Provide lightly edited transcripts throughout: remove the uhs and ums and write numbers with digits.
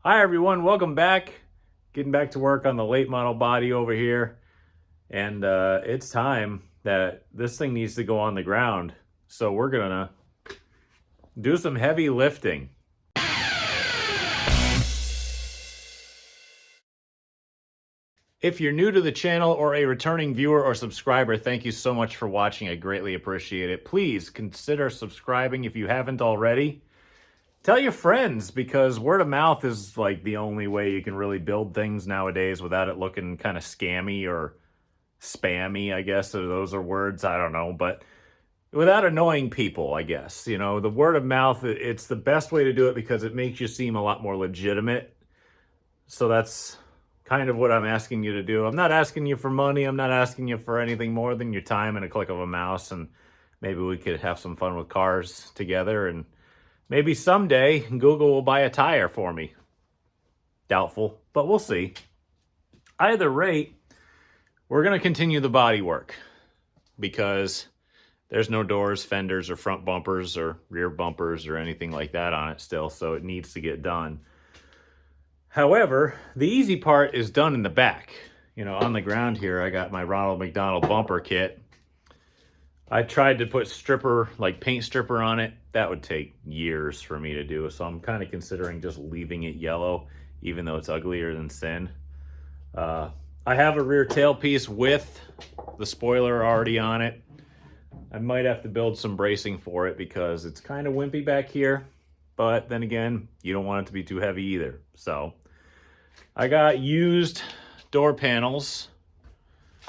Hi everyone, welcome back. Getting back to work on the late model body over here. And it's time that this thing needs to go on the ground. So we're gonna do some heavy lifting. If you're new to the channel or a returning viewer or subscriber, thank you so much for watching. I greatly appreciate it. Please consider subscribing if you haven't already. Tell your friends, because word of mouth is like the only way you can really build things nowadays without it looking kind of scammy or spammy, I guess. Those are words, I don't know, but without annoying people, I guess. You know, the word of mouth, it's the best way to do it because it makes you seem a lot more legitimate. So that's kind of what I'm asking you to do. I'm not asking you for money. I'm not asking you for anything more than your time and a click of a mouse, and maybe we could have some fun with cars together, and maybe someday Google will buy a tire for me. Doubtful, but we'll see. Either rate, we're going to continue the body work because there's no doors, fenders, or front bumpers or rear bumpers or anything like that on it still, so it needs to get done. However, the easy part is done in the back. You know, on the ground here, I got my Ronald McDonald bumper kit. I tried to put stripper, like paint stripper on it. That would take years for me to do. So I'm kind of considering just leaving it yellow, even though it's uglier than sin. I have a rear tailpiece with the spoiler already on it. I might have to build some bracing for it because it's kind of wimpy back here. But then again, you don't want it to be too heavy either. So I got used door panels,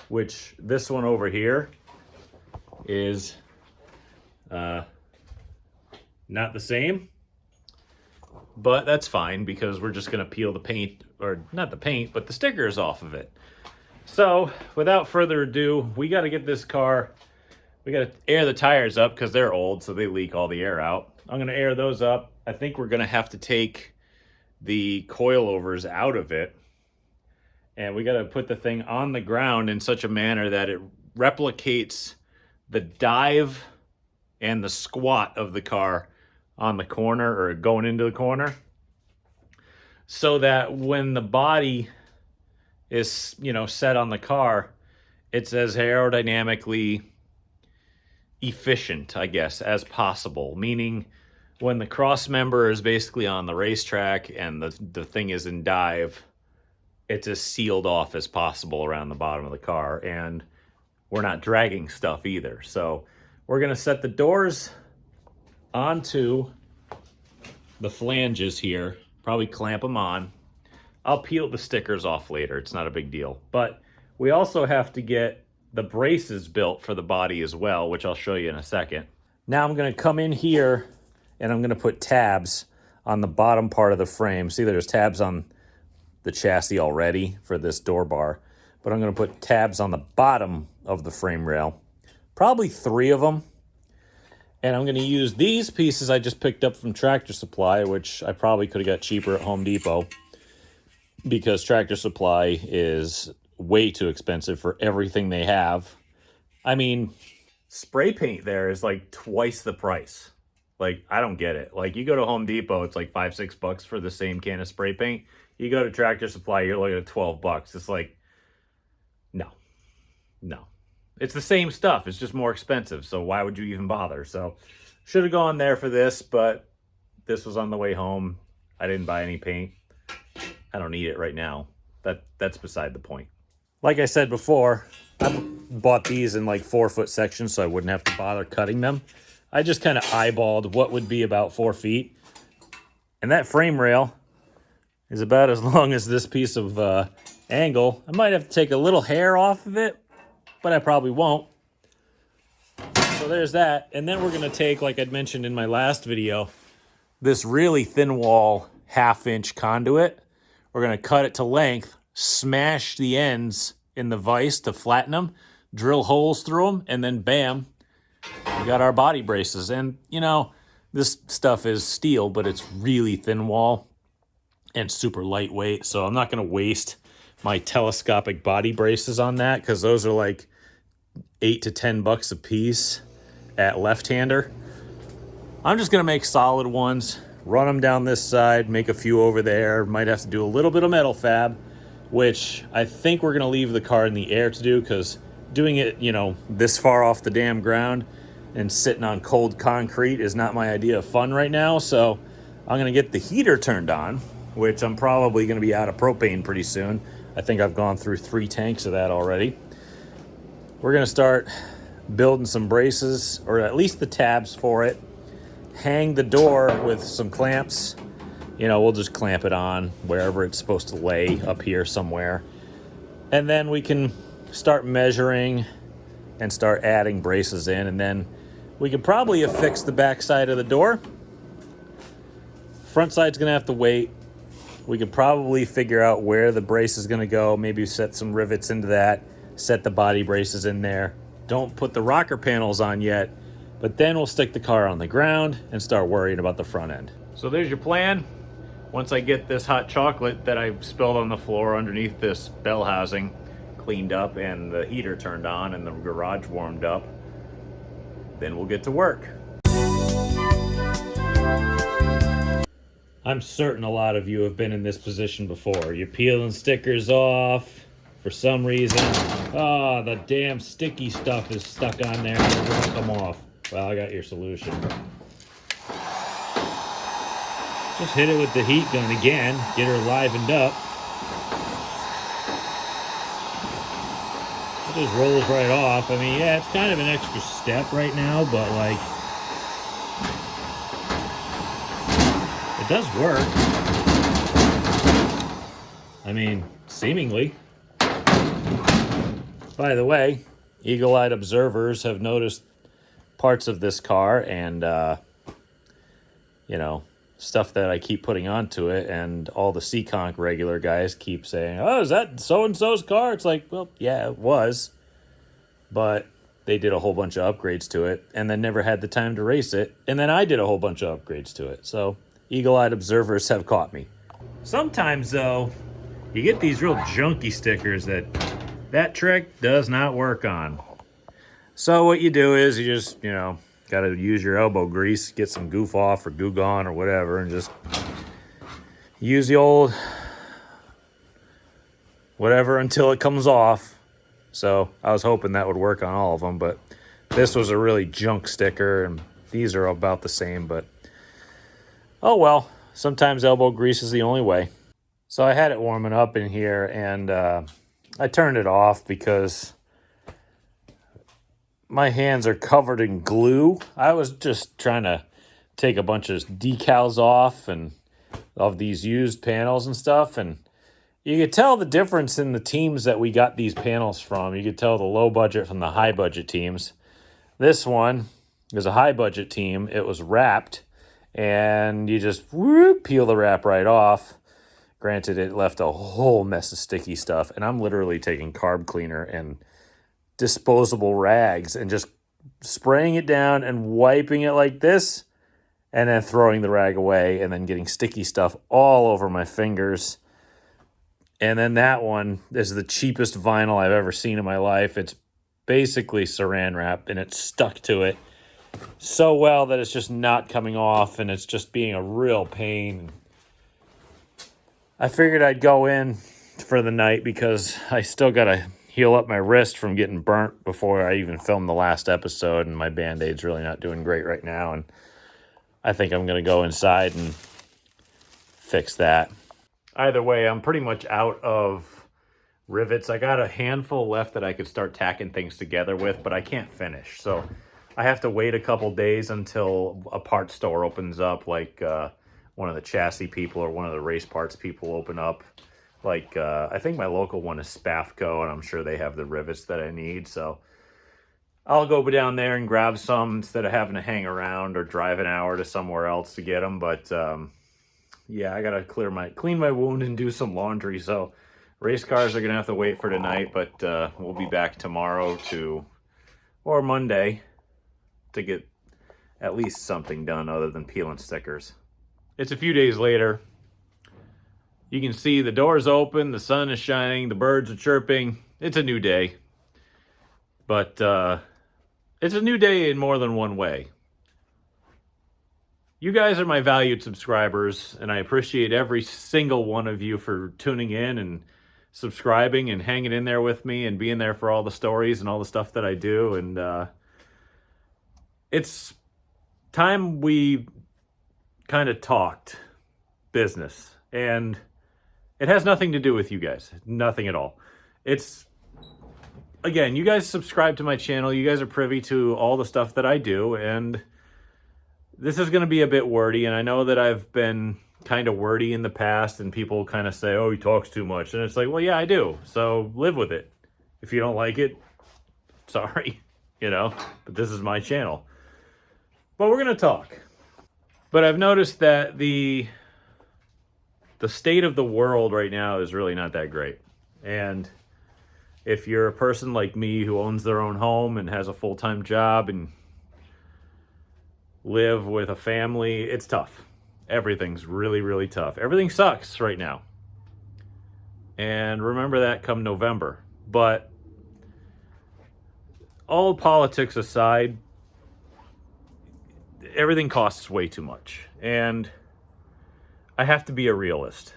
which this one over here is not the same, but that's fine because we're just going to peel the paint, or not the paint, but the stickers off of it. So without further ado, we got to get this car, we got to air the tires up because they're old, so they leak all the air out. I'm going to air those up. I think we're going to have to take the coilovers out of it, and we got to put the thing on the ground in such a manner that it replicates the dive and the squat of the car on the corner, or going into the corner, so that when the body is, you know, set on the car, it's as aerodynamically efficient, I guess, as possible. Meaning when the cross member is basically on the racetrack and the thing is in dive, it's as sealed off as possible around the bottom of the car, and we're not dragging stuff either. So we're going to set the doors onto the flanges here, probably clamp them on. I'll peel the stickers off later. It's not a big deal. But we also have to get the braces built for the body as well, which I'll show you in a second. Now I'm going to come in here and I'm going to put tabs on the bottom part of the frame. See, there's tabs on the chassis already for this door bar, but I'm going to put tabs on the bottom of the frame rail, probably 3 of them. And I'm going to use these pieces I just picked up from Tractor Supply, which I probably could have got cheaper at Home Depot, because Tractor Supply is way too expensive for everything they have. I mean, spray paint there is like twice the price. Like, I don't get it. Like, you go to Home Depot, it's like $5-6 for the same can of spray paint. You go to Tractor Supply, you're looking at $12. It's like, no. It's the same stuff. It's just more expensive. So why would you even bother? So should have gone there for this, but this was on the way home. I didn't buy any paint. I don't need it right now. That's beside the point. Like I said before, I bought these in like 4-foot sections so I wouldn't have to bother cutting them. I just kind of eyeballed what would be about 4 feet. And that frame rail is about as long as this piece of angle. I might have to take a little hair off of it, but I probably won't. So there's that. And then we're going to take, like I'd mentioned in my last video, this really thin wall 1/2-inch conduit. We're going to cut it to length, smash the ends in the vise to flatten them, drill holes through them, and then bam, we got our body braces. And, you know, this stuff is steel, but it's really thin wall and super lightweight. So I'm not going to waste my telescopic body braces on that, because those are like $8 to $10 a piece at left-hander. I'm just going to make solid ones run them down this side, make a few over there. Might have to do a little bit of metal fab, which I think we're going to leave the car in the air to do, because doing it, you know, this far off the damn ground and sitting on cold concrete is not my idea of fun right now. So I'm going to get the heater turned on, which I'm probably going to be out of propane pretty soon. I think I've gone through 3 tanks of that already. We're going to start building some braces, or at least the tabs for it. Hang the door with some clamps. You know, we'll just clamp it on wherever it's supposed to lay, up here somewhere. And then we can start measuring and start adding braces in. And then we could probably affix the back side of the door. Front side's gonna have to wait. We could probably figure out where the brace is gonna go. Maybe set some rivets into that, set the body braces in there. Don't put the rocker panels on yet, but then we'll stick the car on the ground and start worrying about the front end. So there's your plan. Once I get this hot chocolate that I've spilled on the floor underneath this bell housing cleaned up and the heater turned on and the garage warmed up, then we'll get to work. I'm certain a lot of you have been in this position before. You're peeling stickers off. For some reason, the damn sticky stuff is stuck on there and it won't come off. Well, I got your solution. Just hit it with the heat gun again, get her livened up. It just rolls right off. I mean, yeah, it's kind of an extra step right now, but like, it does work. I mean, seemingly. By the way, eagle-eyed observers have noticed parts of this car and, you know, stuff that I keep putting onto it, and all the Seekonk regular guys keep saying, oh, is that so-and-so's car? It's like, well, yeah, it was, but they did a whole bunch of upgrades to it and then never had the time to race it, and then I did a whole bunch of upgrades to it. So eagle-eyed observers have caught me. Sometimes, though, you get these real junky stickers that trick does not work on. So what you do is you just, you know, got to use your elbow grease, get some goof off or goo gone or whatever, and just use the old whatever until it comes off. So I was hoping that would work on all of them, but this was a really junk sticker, and these are about the same, but oh well, sometimes elbow grease is the only way. So I had it warming up in here, and I turned it off because my hands are covered in glue. I was just trying to take a bunch of decals off and of these used panels and stuff, and you could tell the difference in the teams that we got these panels from. You could tell the low budget from the high budget teams. This one is a high budget team. It was wrapped, and you just peel the wrap right off. Granted, it left a whole mess of sticky stuff, and I'm literally taking carb cleaner and disposable rags and just spraying it down and wiping it like this, and then throwing the rag away, and then getting sticky stuff all over my fingers. And then that one is the cheapest vinyl I've ever seen in my life. It's basically saran wrap, and it's stuck to it so well that it's just not coming off, and it's just being a real pain. I figured I'd go in for the night because I still got to heal up my wrist from getting burnt before I even filmed the last episode, and my Band-Aid's really not doing great right now, and I think I'm going to go inside and fix that. Either way, I'm pretty much out of rivets. I got a handful left that I could start tacking things together with, but I can't finish. So I have to wait a couple days until a parts store opens up, like one of the chassis people or one of the race parts people open up. Like, I think my local one is Spafco, and I'm sure they have the rivets that I need. So I'll go down there and grab some instead of having to hang around or drive an hour to somewhere else to get them. But yeah, I got to clean my wound and do some laundry. So race cars are going to have to wait for tonight, but we'll be back tomorrow or Monday to get at least something done other than peeling stickers. It's a few days later. You can see the door's open, the sun is shining, the birds are chirping. It's a new day. But it's a new day in more than one way. you guys are my valued subscribers, and I appreciate every single one of you for tuning in and subscribing and hanging in there with me and being there for all the stories and all the stuff that I do. And it's time we kind of talked business, and it has nothing to do with you guys. Nothing at all. It's, again, you guys subscribe to my channel. You guys are privy to all the stuff that I do, and this is going to be a bit wordy, and I know that I've been kind of wordy in the past, and people kind of say, oh, he talks too much. And it's like, well, yeah, I do. So live with it. If you don't like it, sorry, but this is my channel. But we're going to talk. But I've noticed that the state of the world right now is really not that great. And if you're a person like me who owns their own home and has a full-time job and live with a family, it's tough. Everything's really, really tough. Everything sucks right now. And remember that come November. But all politics aside, everything costs way too much. And I have to be a realist.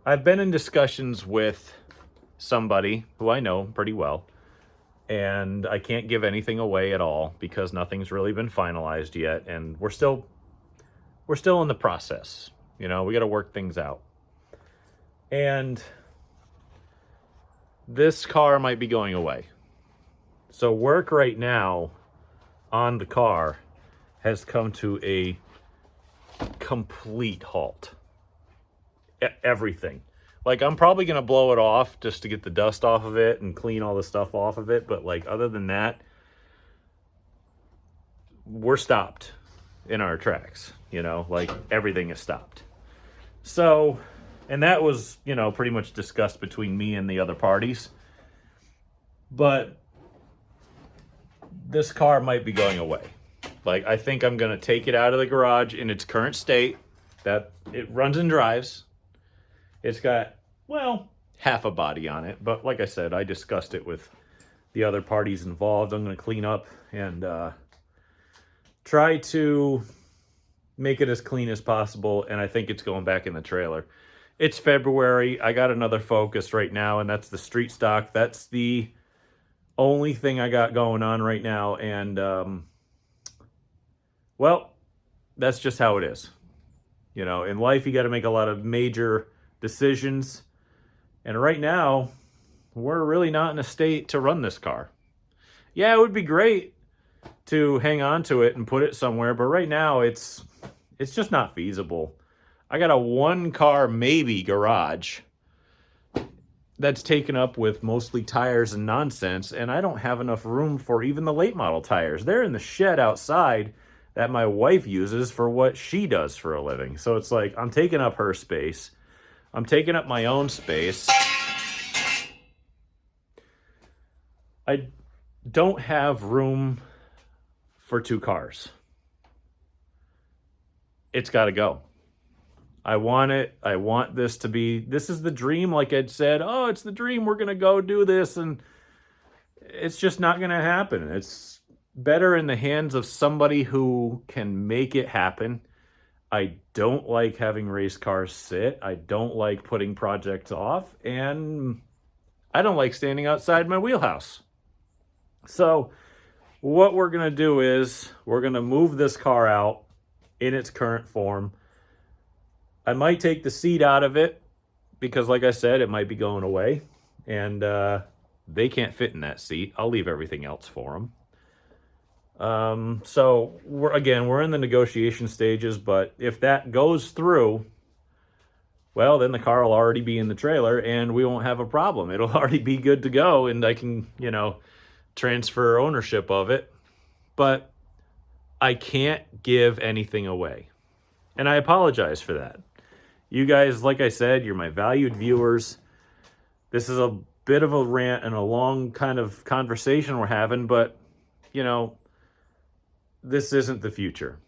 I've been in discussions with somebody who I know pretty well, and I can't give anything away at all because nothing's really been finalized yet, and we're still in the process. We got to work things out. And this car might be going away. So work right now on the car has come to a complete halt. Everything. Like, I'm probably going to blow it off just to get the dust off of it and clean all the stuff off of it. But, like, other than that, we're stopped in our tracks, like everything is stopped. So, and that was, pretty much discussed between me and the other parties. But this car might be going away. Like, I think I'm going to take it out of the garage in its current state, that it runs and drives. It's got, well, half a body on it. But like I said, I discussed it with the other parties involved. I'm going to clean up and try to make it as clean as possible. And I think it's going back in the trailer. It's February. I got another Focus right now, and that's the street stock. That's the only thing I got going on right now. And, well, that's just how it is. In life, you got to make a lot of major decisions. And right now, we're really not in a state to run this car. Yeah, it would be great to hang on to it and put it somewhere, but right now it's just not feasible. I got a one-car maybe garage that's taken up with mostly tires and nonsense, and I don't have enough room for even the late model tires. They're in the shed outside that my wife uses for what she does for a living. So it's like, I'm taking up her space. I'm taking up my own space. I don't have room for two cars. It's got to go. I want it. I want this to be, this is the dream. Like I'd said, oh, it's the dream. We're going to go do this. And it's just not going to happen. It's better in the hands of somebody who can make it happen. I don't like having race cars sit. I don't like putting projects off. And I don't like standing outside my wheelhouse. So what we're going to do is we're going to move this car out in its current form. I might take the seat out of it because, like I said, it might be going away. And they can't fit in that seat. I'll leave everything else for them. So we're in the negotiation stages, but if that goes through, well, then the car will already be in the trailer and we won't have a problem. It'll already be good to go and I can, transfer ownership of it. But I can't give anything away. And I apologize for that. You guys, like I said, you're my valued viewers. This is a bit of a rant and a long kind of conversation we're having, but, this isn't the future.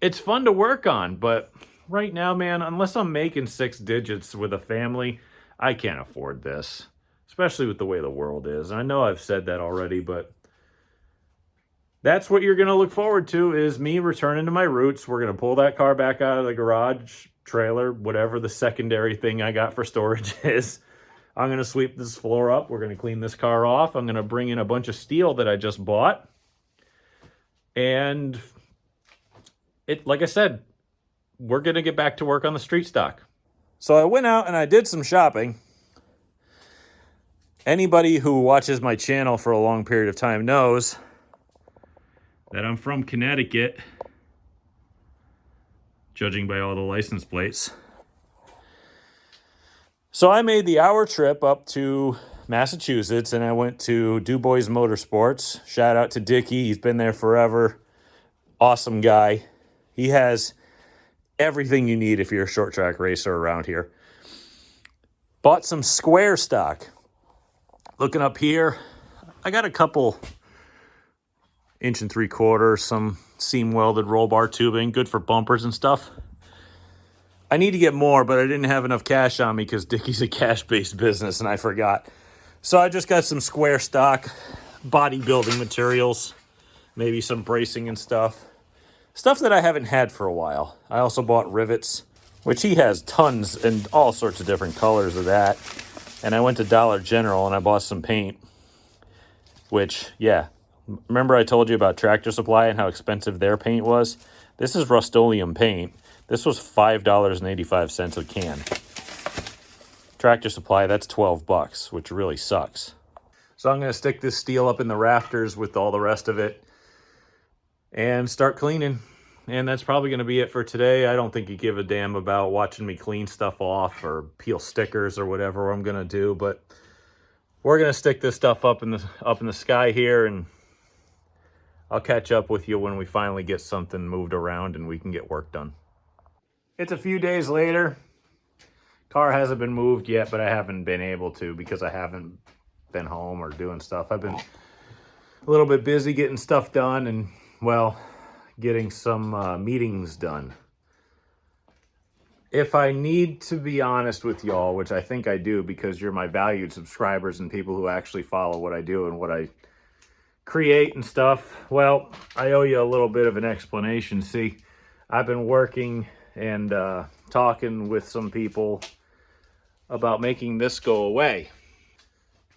It's fun to work on, but right now, man, unless I'm making 6 digits with a family, I can't afford this, especially with the way the world is. I know I've said that already, but that's what you're going to look forward to, is me returning to my roots. We're going to pull that car back out of the garage, trailer, whatever the secondary thing I got for storage is. I'm going to sweep this floor up. We're going to clean this car off. I'm going to bring in a bunch of steel that I just bought. And like I said, we're going to get back to work on the street stock. So I went out and I did some shopping. Anybody who watches my channel for a long period of time knows that I'm from Connecticut, judging by all the license plates. So I made the hour trip up to Massachusetts, and I went to DuBois Motorsports. Shout out to Dickie. He's been there forever. Awesome guy. He has everything you need if you're a short track racer around here. Bought some square stock. Looking up here, I got a couple 1 3/4, some seam welded roll bar tubing, good for bumpers and stuff. I need to get more, but I didn't have enough cash on me because Dickie's a cash-based business and I forgot. So I just got some square stock bodybuilding materials, maybe some bracing and stuff. Stuff that I haven't had for a while. I also bought rivets, which he has tons and all sorts of different colors of that. And I went to Dollar General and I bought some paint, which, yeah. Remember I told you about Tractor Supply and how expensive their paint was? This is Rust-Oleum paint. This was $5.85 a can. Tractor Supply, that's $12, which really sucks. So I'm going to stick this steel up in the rafters with all the rest of it and start cleaning. And that's probably going to be it for today. I don't think you give a damn about watching me clean stuff off or peel stickers or whatever I'm going to do, but we're going to stick this stuff up in the sky here, and I'll catch up with you when we finally get something moved around and we can get work done. It's a few days later. Car hasn't been moved yet, but I haven't been able to because I haven't been home or doing stuff. I've been a little bit busy getting stuff done and, well, getting some meetings done. If I need to be honest with y'all, which I think I do because you're my valued subscribers and people who actually follow what I do and what I create and stuff, well, I owe you a little bit of an explanation. See, I've been working and talking with some people about making this go away.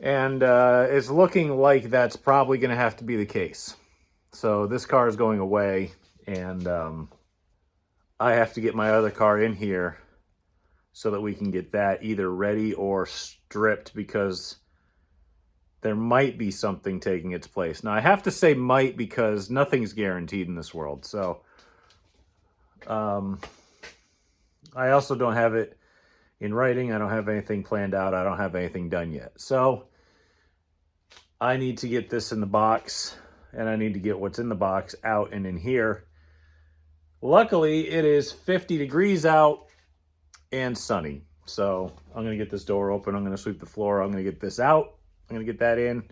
And it's looking like that's probably going to have to be the case. So this car is going away, and I have to get my other car in here so that we can get that either ready or stripped, because there might be something taking its place. Now, I have to say might because nothing's guaranteed in this world. So I also don't have it in writing. I don't have anything planned out. I don't have anything done yet. So I need to get this in the box, and I need to get what's in the box out and in here. Luckily, it is 50 degrees out and sunny. So I'm going to get this door open. I'm going to sweep the floor. I'm going to get this out. I'm going to get that in.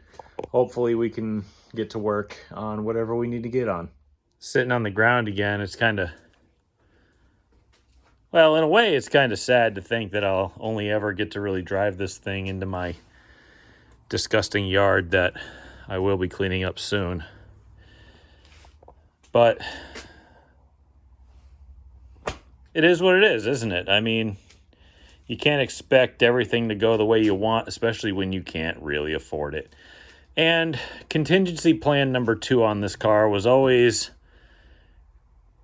Hopefully we can get to work on whatever we need to get on. Sitting on the ground again, it's kind of, well, in a way, it's kind of sad to think that I'll only ever get to really drive this thing into my disgusting yard that I will be cleaning up soon. But it is what it is, isn't it? I mean, you can't expect everything to go the way you want, especially when you can't really afford it. And contingency plan number 2 on this car was always,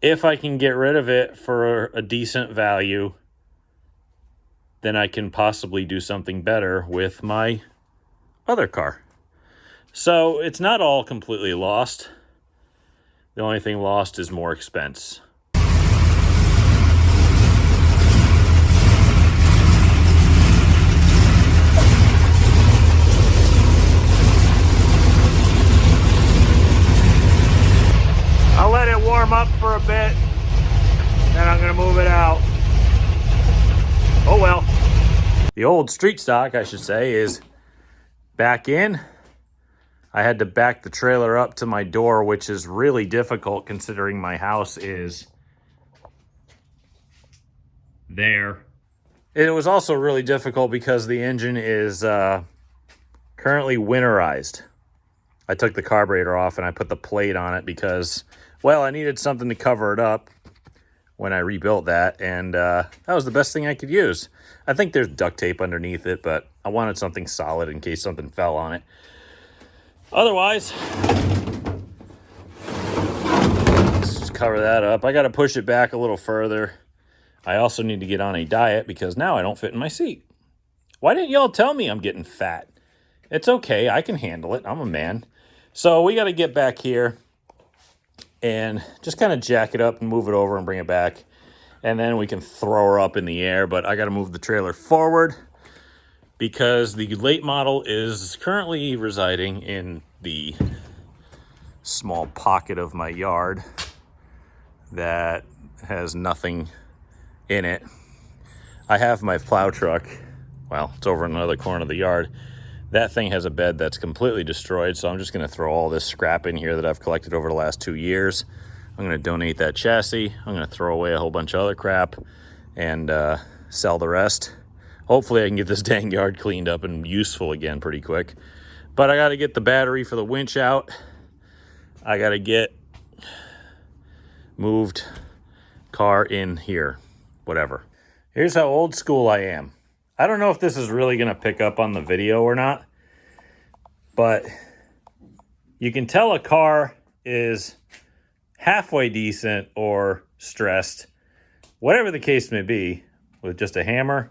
if I can get rid of it for a decent value, then I can possibly do something better with my other car. So it's not all completely lost. The only thing lost is more expense. I'll let it warm up for a bit, then I'm going to move it out. Oh well. The old street stock, I should say, is back in. I had to back the trailer up to my door, which is really difficult considering my house is there. It was also really difficult because the engine is currently winterized. I took the carburetor off and I put the plate on it because, well, I needed something to cover it up when I rebuilt that, and that was the best thing I could use. I think there's duct tape underneath it, but I wanted something solid in case something fell on it. Otherwise, let's just cover that up. I got to push it back a little further. I also need to get on a diet because now I don't fit in my seat. Why didn't y'all tell me I'm getting fat? It's okay. I can handle it. I'm a man. So we got to get back here and just kind of jack it up and move it over and bring it back. And then we can throw her up in the air. But I got to move the trailer forward because the late model is currently residing in the small pocket of my yard that has nothing in it. I have my plow truck. Well, it's over in another corner of the yard. That thing has a bed that's completely destroyed, so I'm just going to throw all this scrap in here that I've collected over the last 2 years. I'm going to donate that chassis. I'm going to throw away a whole bunch of other crap and sell the rest. Hopefully I can get this dang yard cleaned up and useful again pretty quick. But I got to get the battery for the winch out. I got to get moved car in here, whatever. Here's how old school I am. I don't know if this is really going to pick up on the video or not, but you can tell a car is halfway decent or stressed, whatever the case may be, with just a hammer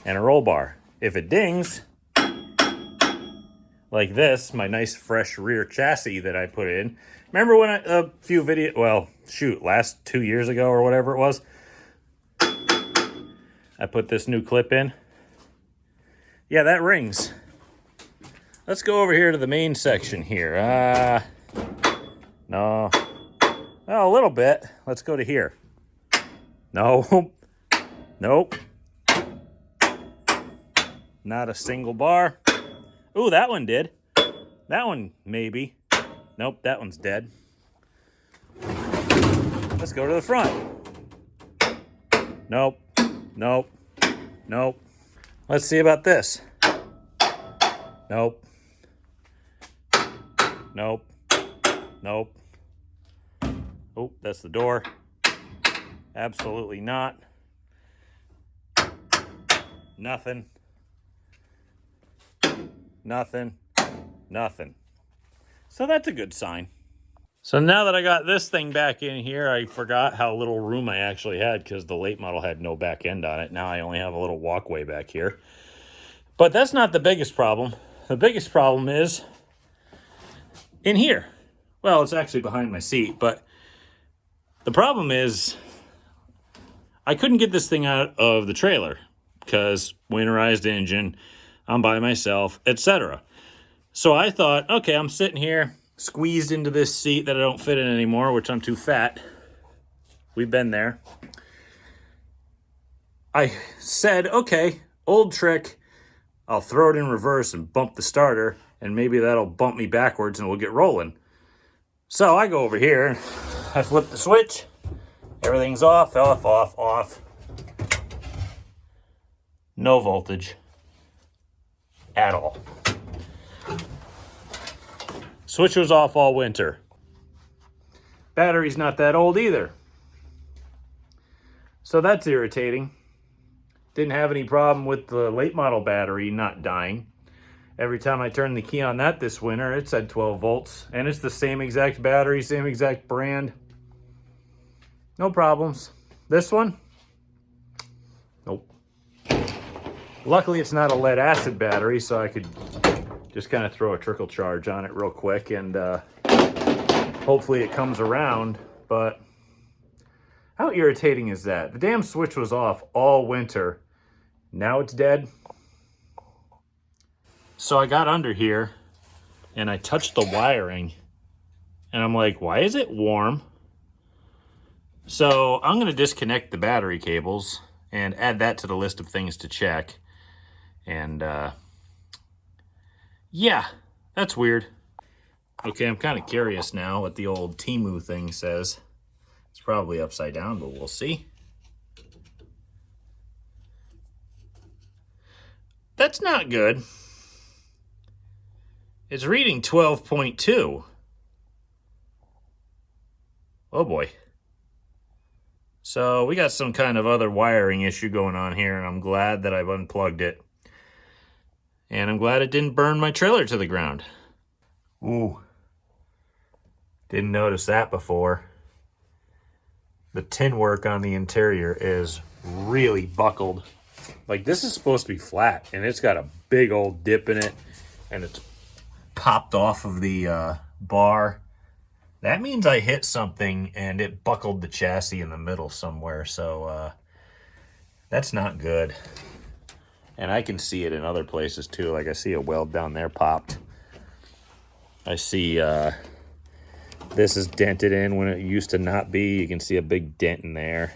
and a roll bar. If it dings, like this, my nice fresh rear chassis that I put in. Remember when a few videos, well, shoot, last 2 years ago or whatever it was, I put this new clip in. Yeah, that rings. Let's go over here to the main section here. No. Well, a little bit. Let's go to here. No. Nope. Not a single bar. Ooh, that one did. That one, maybe. Nope, that one's dead. Let's go to the front. Nope. Nope. Nope. Let's see about this. Nope. Nope. Nope. Oh, that's the door. Absolutely not. Nothing. Nothing. Nothing. So that's a good sign. So now that I got this thing back in here, I forgot how little room I actually had because the late model had no back end on it. Now I only have a little walkway back here. But that's not the biggest problem. The biggest problem is in here. Well, it's actually behind my seat, but the problem is I couldn't get this thing out of the trailer because winterized engine, I'm by myself, etc. So I thought, okay, I'm sitting here squeezed into this seat that I don't fit in anymore, which I'm too fat. We've been there. I said, okay, old trick. I'll throw it in reverse and bump the starter, and maybe that'll bump me backwards and we'll get rolling. So I go over here, and I flip the switch. Everything's off, off. No voltage at all. Switch was off all winter. Battery's not that old either. So that's irritating. Didn't have any problem with the late model battery not dying. Every time I turned the key on that this winter, it said 12 volts. And it's the same exact battery, same exact brand. No problems. This one? Nope. Luckily, it's not a lead acid battery, so I could just kind of throw a trickle charge on it real quick, and hopefully it comes around. But how irritating is that? The damn switch was off all winter. Now it's dead. So I got under here and I touched the wiring and I'm like, why is it warm? So I'm going to disconnect the battery cables and add that to the list of things to check. And yeah, that's weird. Okay, I'm kind of curious now what the old Temu thing says. It's probably upside down, but we'll see. That's not good. It's reading 12.2. Oh boy. So we got some kind of other wiring issue going on here, and I'm glad that I've unplugged it. And I'm glad it didn't burn my trailer to the ground. Ooh. Didn't notice that before. The tin work on the interior is really buckled. Like, this is supposed to be flat, and it's got a big old dip in it, and it's popped off of the bar. That means I hit something and it buckled the chassis in the middle somewhere, so that's not good. And I can see it in other places too. Like, I see a weld down there popped. I see this is dented in when it used to not be. You can see a big dent in there.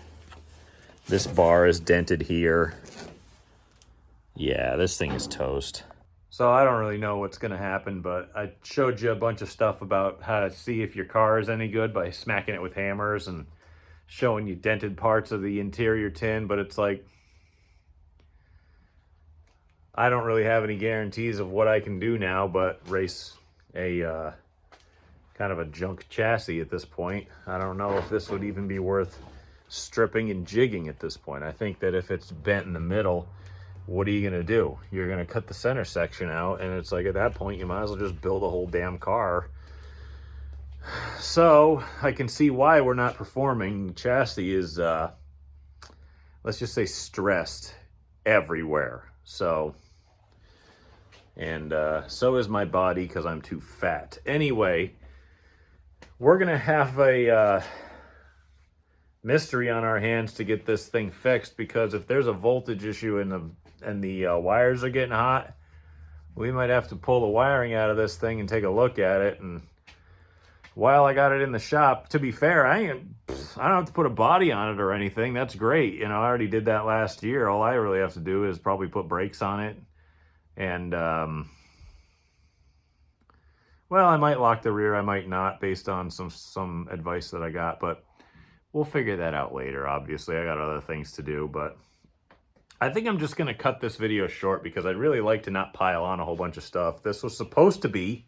This bar is dented here. Yeah, this thing is toast. So I don't really know what's going to happen, but I showed you a bunch of stuff about how to see if your car is any good by smacking it with hammers and showing you dented parts of the interior tin, but it's like, I don't really have any guarantees of what I can do now but race a kind of a junk chassis at this point. I don't know if this would even be worth stripping and jigging at this point. I think that if it's bent in the middle, what are you going to do? You're going to cut the center section out, and it's like, at that point, you might as well just build a whole damn car. So I can see why we're not performing. The chassis is, let's just say, stressed everywhere. So, and so is my body because I'm too fat. Anyway, we're going to have a mystery on our hands to get this thing fixed, because if there's a voltage issue and the wires are getting hot, we might have to pull the wiring out of this thing and take a look at it. And while I got it in the shop, to be fair, I don't have to put a body on it or anything. That's great. You know, I already did that last year. All I really have to do is probably put brakes on it. And, well, I might lock the rear. I might not, based on some advice that I got. But we'll figure that out later. Obviously, I got other things to do. But I think I'm just going to cut this video short because I'd really like to not pile on a whole bunch of stuff. This was supposed to be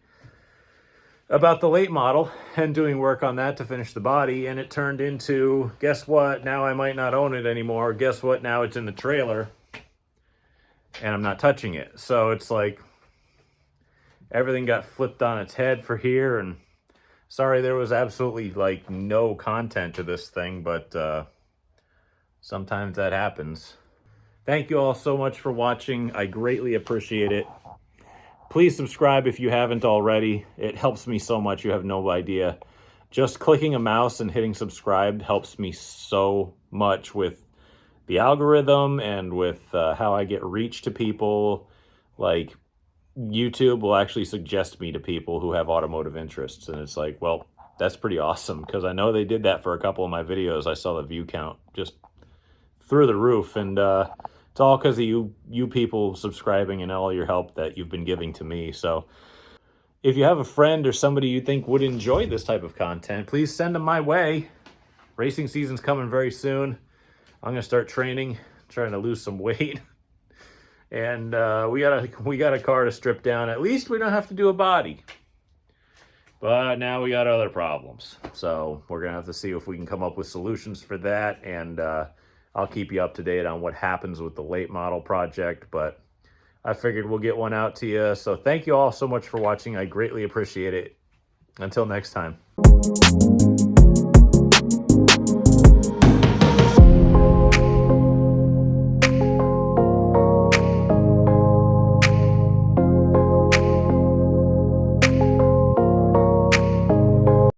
about the late model and doing work on that to finish the body, and it turned into, guess what, now I might not own it anymore. Guess what, now it's in the trailer and I'm not touching it. So it's like everything got flipped on its head for here. And sorry, there was absolutely like no content to this thing, but sometimes that happens. Thank you all so much for watching. I greatly appreciate it. Please subscribe if you haven't already. It helps me so much, you have no idea. Just clicking a mouse and hitting subscribe helps me so much with the algorithm and with how I get reach to people. Like, YouTube will actually suggest me to people who have automotive interests. And it's like, well, that's pretty awesome, because I know they did that for a couple of my videos. I saw the view count just through the roof. And it's all because of you people subscribing and all your help that you've been giving to me. So if you have a friend or somebody you think would enjoy this type of content, please send them my way. Racing season's coming very soon. I'm going to start training, trying to lose some weight. And we got a car to strip down. At least we don't have to do a body. But now we got other problems. So we're going to have to see if we can come up with solutions for that. And I'll keep you up to date on what happens with the late model project, but I figured we'll get one out to you. So thank you all so much for watching. I greatly appreciate it. Until next time.